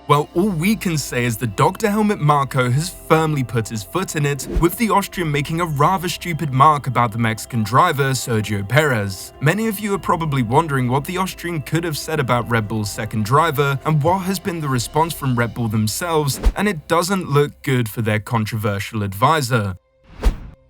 Well, all we can say is that Dr Helmut Marko has firmly put his foot in it, with the Austrian making a rather stupid mark about the Mexican driver, Sergio Perez. Many of you are probably wondering what the Austrian could have said about Red Bull's second driver, and what has been the response from Red Bull themselves, and it doesn't look good for their controversial advisor.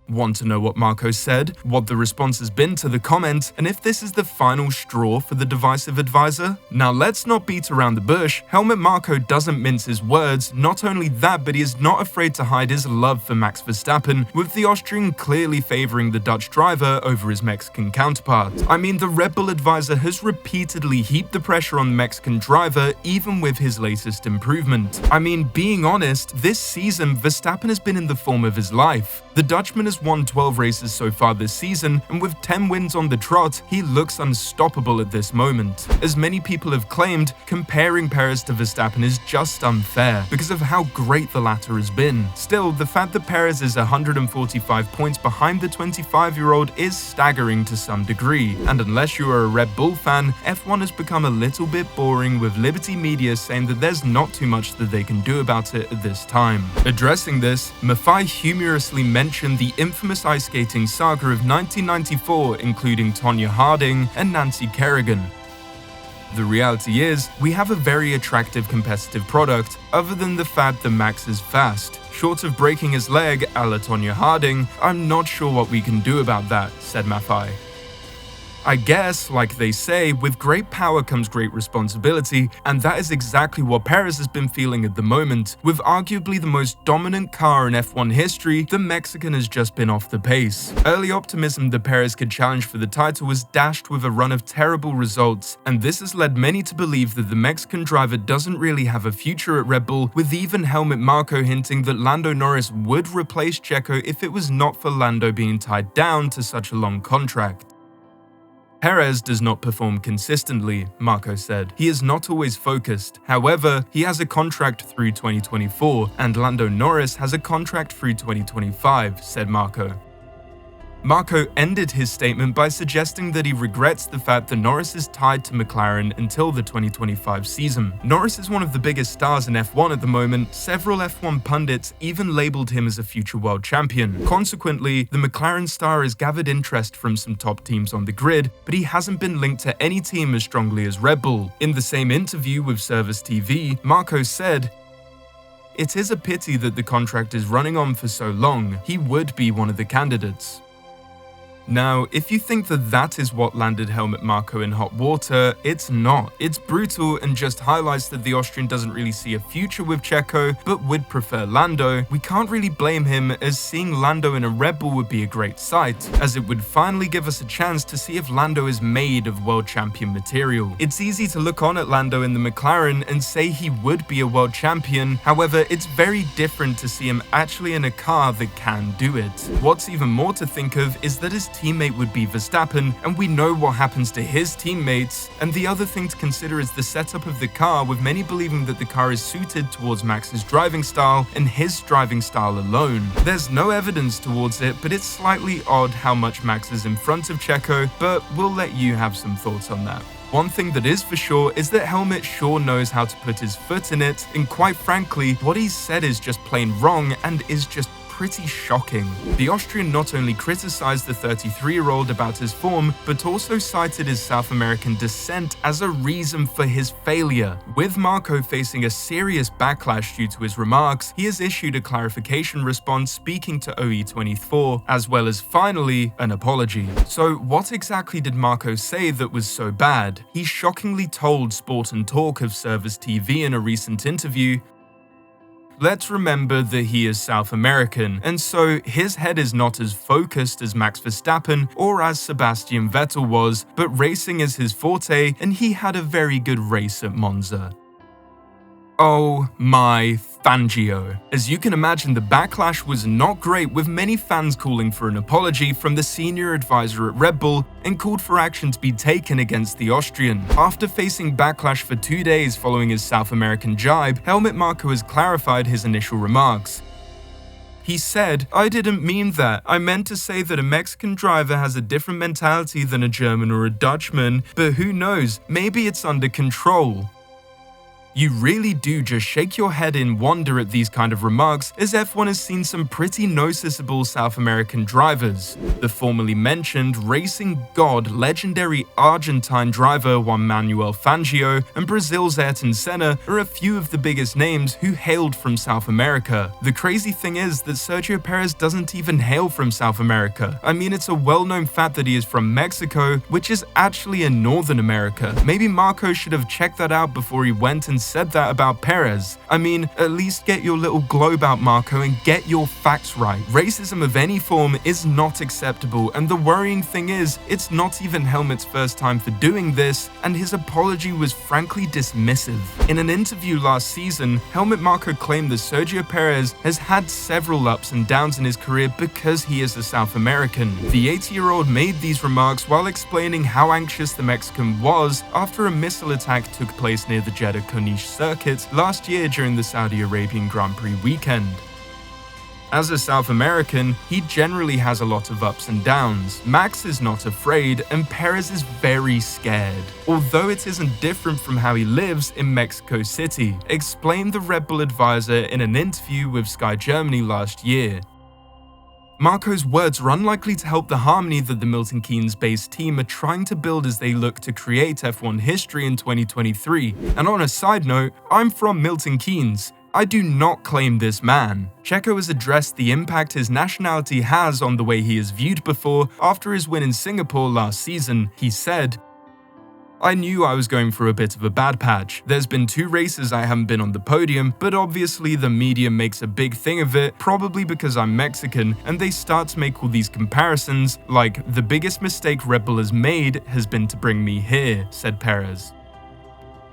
Want to know what Marko said, what the response has been to the comment, and if this is the final straw for the divisive advisor? Now let's not beat around the bush. Helmut Marko doesn't mince his words. Not only that, but he is not afraid to hide his love for Max Verstappen, with the Austrian clearly favoring the Dutch driver over his Mexican counterpart. I mean, the Red Bull advisor has repeatedly heaped the pressure on the Mexican driver, even with his latest improvement. I mean, being honest, this season Verstappen has been in the form of his life. The Dutchman has won 12 races so far this season, and with 10 wins on the trot, he looks unstoppable at this moment. As many people have claimed, comparing Perez to Verstappen is just unfair because of how great the latter has been. Still, the fact that Perez is 145 points behind the 25-year-old is staggering to some degree, and unless you are a Red Bull fan, F1 has become a little bit boring, with Liberty Media saying that there's not too much that they can do about it at this time. Addressing this, Maffei humorously mentioned the infamous ice skating saga of 1994, including Tonya Harding and Nancy Kerrigan. The reality is, we have a very attractive competitive product, other than the fact that Max is fast. Short of breaking his leg a la Tonya Harding, I'm not sure what we can do about that, said Maffei. I guess, like they say, with great power comes great responsibility, and that is exactly what Perez has been feeling at the moment. With arguably the most dominant car in F1 history, the Mexican has just been off the pace. Early optimism that Perez could challenge for the title was dashed with a run of terrible results, and this has led many to believe that the Mexican driver doesn't really have a future at Red Bull, with even Helmut Marko hinting that Lando Norris would replace Checo if it was not for Lando being tied down to such a long contract. Perez does not perform consistently, Marko said. He is not always focused. However, he has a contract through 2024, and Lando Norris has a contract through 2025, said Marko. Marko ended his statement by suggesting that he regrets the fact that Norris is tied to McLaren until the 2025 season. Norris is one of the biggest stars in F1 at the moment. Several F1 pundits even labeled him as a future world champion. Consequently, the McLaren star has gathered interest from some top teams on the grid, but he hasn't been linked to any team as strongly as Red Bull. In the same interview with Service TV, Marko said, "It is a pity that the contract is running on for so long. He would be one of the candidates." Now, if you think that that is what landed Helmut Marko in hot water, it's not. It's brutal and just highlights that the Austrian doesn't really see a future with Checo, but would prefer Lando. We can't really blame him, as seeing Lando in a Red Bull would be a great sight, as it would finally give us a chance to see if Lando is made of world champion material. It's easy to look on at Lando in the McLaren and say he would be a world champion, however, it's very different to see him actually in a car that can do it. What's even more to think of is that his teammate would be Verstappen, and we know what happens to his teammates. And the other thing to consider is the setup of the car, with many believing that the car is suited towards Max's driving style and his driving style alone. There's no evidence towards it, but it's slightly odd how much Max is in front of Checo, but we'll let you have some thoughts on that. One thing that is for sure is that Helmut sure knows how to put his foot in it, and quite frankly, what he's said is just plain wrong and is just pretty shocking. The Austrian not only criticized the 33-year-old about his form, but also cited his South American descent as a reason for his failure. With Marko facing a serious backlash due to his remarks, he has issued a clarification response speaking to OE24, as well as finally an apology. So what exactly did Marko say that was so bad? He shockingly told Sport and Talk of Service TV in a recent interview, "Let's remember that he is South American, and so his head is not as focused as Max Verstappen or as Sebastian Vettel was, but racing is his forte, and he had a very good race at Monza." Oh my Fangio. As you can imagine, the backlash was not great, with many fans calling for an apology from the senior advisor at Red Bull and called for action to be taken against the Austrian. After facing backlash for 2 days following his South American jibe, Helmut Marko has clarified his initial remarks. He said, "I didn't mean that. I meant to say that a Mexican driver has a different mentality than a German or a Dutchman, but who knows, maybe it's under control." You really do just shake your head in wonder at these kind of remarks, as F1 has seen some pretty noticeable South American drivers. The formerly mentioned racing god legendary Argentine driver Juan Manuel Fangio and Brazil's Ayrton Senna are a few of the biggest names who hailed from South America. The crazy thing is that Sergio Perez doesn't even hail from South America. I mean, it's a well-known fact that he is from Mexico, which is actually in Northern America. Maybe Marko should have checked that out before he went and said that about Perez. I mean, at least get your little globe out, Marko, and get your facts right. Racism of any form is not acceptable, and the worrying thing is, it's not even Helmut's first time for doing this, and his apology was frankly dismissive. In an interview last season, Helmut Marko claimed that Sergio Perez has had several ups and downs in his career because he is a South American. The 80-year-old made these remarks while explaining how anxious the Mexican was after a missile attack took place near the Jeddah-Corniche circuit last year during the Saudi Arabian Grand Prix weekend. As a South American, he generally has a lot of ups and downs. Max is not afraid, and Perez is very scared. Although it isn't different from how he lives in Mexico City, explained the Red Bull advisor in an interview with Sky Germany last year. Marko's words are unlikely to help the harmony that the Milton Keynes-based team are trying to build as they look to create F1 history in 2023. And on a side note, I'm from Milton Keynes. I do not claim this man. Checo has addressed the impact his nationality has on the way he is viewed before after his win in Singapore last season. He said, "I knew I was going through a bit of a bad patch. There's been 2 races I haven't been on the podium, but obviously the media makes a big thing of it, probably because I'm Mexican, and they start to make all these comparisons, like the biggest mistake Red Bull has made has been to bring me here," said Perez.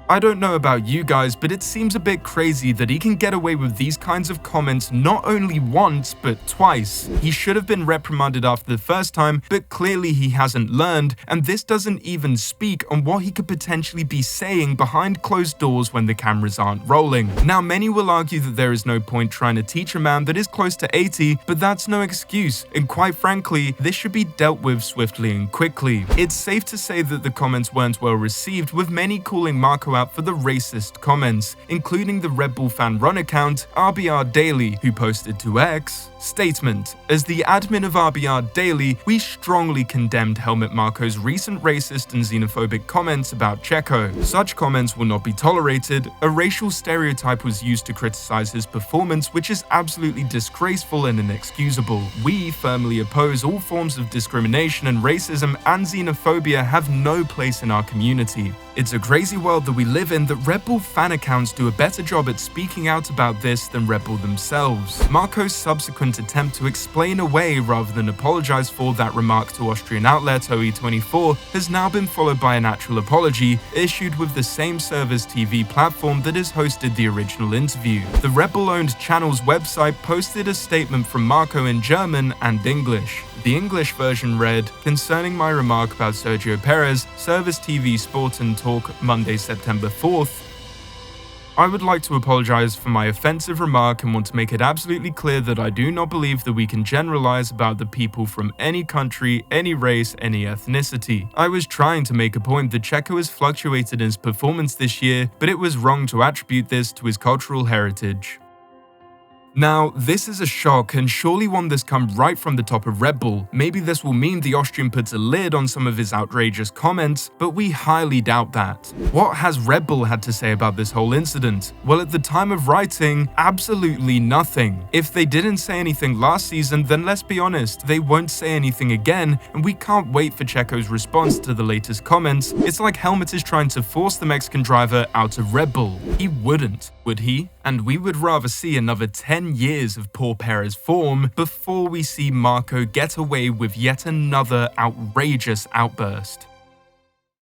I don't know about you guys, but it seems a bit crazy that he can get away with these kinds of comments not only once, but twice. He should have been reprimanded after the first time, but clearly he hasn't learned, and this doesn't even speak on what he could potentially be saying behind closed doors when the cameras aren't rolling. Now, many will argue that there is no point trying to teach a man that is close to 80, but that's no excuse, and quite frankly, this should be dealt with swiftly and quickly. It's safe to say that the comments weren't well received, with many calling Marko out for the racist comments, including the Red Bull fan run account RBR Daily, who posted to X, "Statement: As the admin of RBR Daily, we strongly condemned Helmut Marko's recent racist and xenophobic comments about Checo. Such comments will not be tolerated. A racial stereotype was used to criticize his performance, which is absolutely disgraceful and inexcusable. We firmly oppose all forms of discrimination, and racism and xenophobia have no place in our community. It's a crazy world that we live in that Red Bull fan accounts do a better job at speaking out about this than Red Bull themselves." Marko's subsequent attempt to explain away rather than apologize for that remark to Austrian outlet OE24 has now been followed by an actual apology issued with the same server's TV platform that has hosted the original interview. The Red Bull-owned channel's website posted a statement from Marko in German and English. The English version read, "Concerning my remark about Sergio Perez, Service TV Sport and Talk, Monday, September 4th, I would like to apologize for my offensive remark and want to make it absolutely clear that I do not believe that we can generalize about the people from any country, any race, any ethnicity. I was trying to make a point that Checo has fluctuated in his performance this year, but it was wrong to attribute this to his cultural heritage." Now, this is a shock and surely one that's come right from the top of Red Bull. Maybe this will mean the Austrian puts a lid on some of his outrageous comments, but we highly doubt that. What has Red Bull had to say about this whole incident? Well, at the time of writing, absolutely nothing. If they didn't say anything last season, then let's be honest, they won't say anything again, and we can't wait for Checo's response to the latest comments. It's like Helmut is trying to force the Mexican driver out of Red Bull. He wouldn't, would he? And we would rather see another 10 years of poor Perez form before we see Marko get away with yet another outrageous outburst.